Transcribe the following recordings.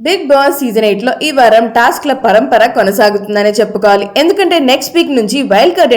Big boss season 8 లో ఈ వారం టాస్క్ ల పరంపర కొనసాగుతుందనే చెప్పుకోవాలి. ఎందుకంటే నెక్స్ట్ వీక్ నుంచి వైల్డ్ కార్డ్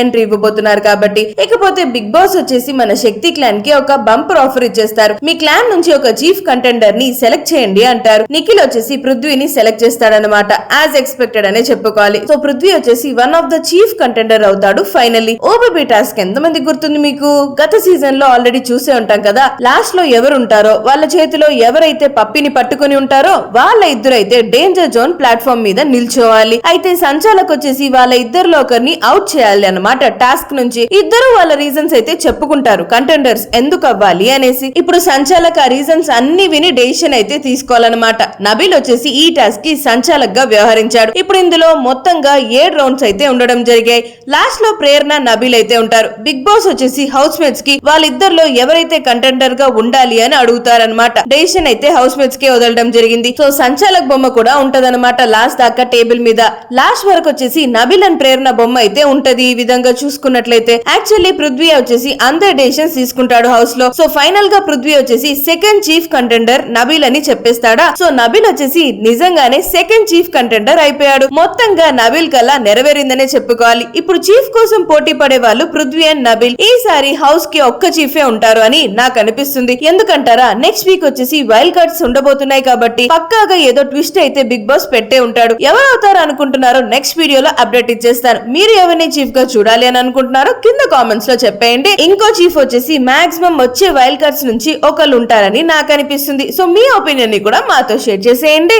ఎంట్రీ ఇవ్వబోతున్నారు కాబట్టి. ఇకపోతే బిగ్ బాస్ వచ్చేసి మన శక్తి క్లాన్ కి ఒక బంపర్ ఆఫర్ ఇచ్చేస్తారు. మీ క్లాన్ నుంచి ఒక చీఫ్ కంటెండర్ ని సెలెక్ట్ చేయండి అంటారు. నిఖిల్ వచ్చేసి పృథ్వీని సెలెక్ట్ చేస్తాడనమాట. యాజ్ ఎక్స్పెక్టెడ్ అనే చెప్పుకోవాలి. సో పృథ్వీ వచ్చేసి one of the chief contender అవుతాడు ఫైనల్లీ. ఓబీబీ టాస్క్ ఎంతమంది గుర్తుంది మీకు? గత సీజన్ లో ఆల్రెడీ చూసే ఉంటాం కదా. లాస్ట్ లో ఎవరు ఉంటారో, వాళ్ళ చేతిలో ఎవరైతే పప్పిని పట్టుకుని ఉంటారో వాళ్ళ ఇద్దరైతే డేంజర్ జోన్ ప్లాట్ఫామ్ మీద నిల్చోవాలి. అయితే సంచాలక్ వచ్చేసి వాళ్ళ ఇద్దరిలో ఒకరిని అవుట్ చేయాలి అన్నమాట టాస్క్ నుంచి. ఇద్దరు వాళ్ళ రీజన్స్ అయితే చెప్పుకుంటారు కంటెండర్స్ ఎందుకు అవ్వాలి అనేసి. ఇప్పుడు సంచాలక్ ఆ రీజన్స్ అన్ని విని డెసిషన్ అయితే తీసుకోవాలన్నమాట. నబీల్ వచ్చేసి ఈ టాస్క్ కి సంచాలక్ గా వ్యవహరించాడు. ఇప్పుడు ఇందులో మొత్తంగా 7 రౌండ్స్ అయితే ఉండడం జరిగాయి. లాస్ట్ లో ప్రేరణ నబీల్ అయితే ఉంటారు. బిగ్ బాస్ వచ్చేసి హౌస్ మేట్స్ కి వాళ్ళిద్దరిలో ఎవరైతే కంటెండర్ గా ఉండాలి అని అడుగుతారనమాట. డెసిషన్ అయితే హౌస్ మేట్స్ కి వదలడం జరిగింది. సో సంచాలక్ బొమ్మ కూడా ఉంటదన్నమాట లాస్ట్ దాకా టేబుల్ మీద. లాస్ట్ వరకు వచ్చేసి నబిల్ అండ్ ప్రేరణ బొమ్మ అయితే ఉంటది. ఈ విధంగా చూసుకున్నట్లయితే యాక్చువల్లీ పృథ్వీ వచ్చేసి అందరి డెసిషన్స్ తీసుకుంటాడు హౌస్ లో. సో ఫైనల్ గా పృథ్వీ వచ్చేసి సెకండ్ చీఫ్ కంటెండర్ నబిల్ అని చెప్పేస్తాడా. సో నబిల్ వచ్చేసి నిజంగానే సెకండ్ చీఫ్ కంటెండర్ అయిపోయాడు. మొత్తంగా నబిల్ కల్లా నెరవేరిందనే చెప్పుకోవాలి. ఇప్పుడు చీఫ్ కోసం పోటీ పడే వాళ్ళు పృథ్వీ అండ్ నబిల్. ఈసారి హౌస్ కి ఒక్క చీఫే ఉంటారు అని నాకు అనిపిస్తుంది. ఎందుకంటారా, నెక్స్ట్ వీక్ వచ్చేసి వైల్డ్ కార్డ్స్ ఉండబోతున్నాయి కాబట్టి పక్కాగా ఏదో ట్విస్ట్ అయితే బిగ్ బాస్ పెట్టే ఉంటాడు. ఎవరవుతారు అనుకుంటున్నారో నెక్స్ట్ వీడియోలో అప్డేట్ ఇచ్చేస్తాను. మీరు ఎవరిని చీఫ్ గా చూడాలి అని అనుకుంటున్నారో కింద కామెంట్స్ లో చెప్పేయండి. ఇంకో చీఫ్ వచ్చేసి మాక్సిమం వచ్చే వైల్డ్ కార్డ్స్ నుంచి ఒకళ్ళు ఉంటారని నాకు అనిపిస్తుంది. సో మీ ఒపీనియన్ ని కూడా మాతో షేర్ చేసేయండి.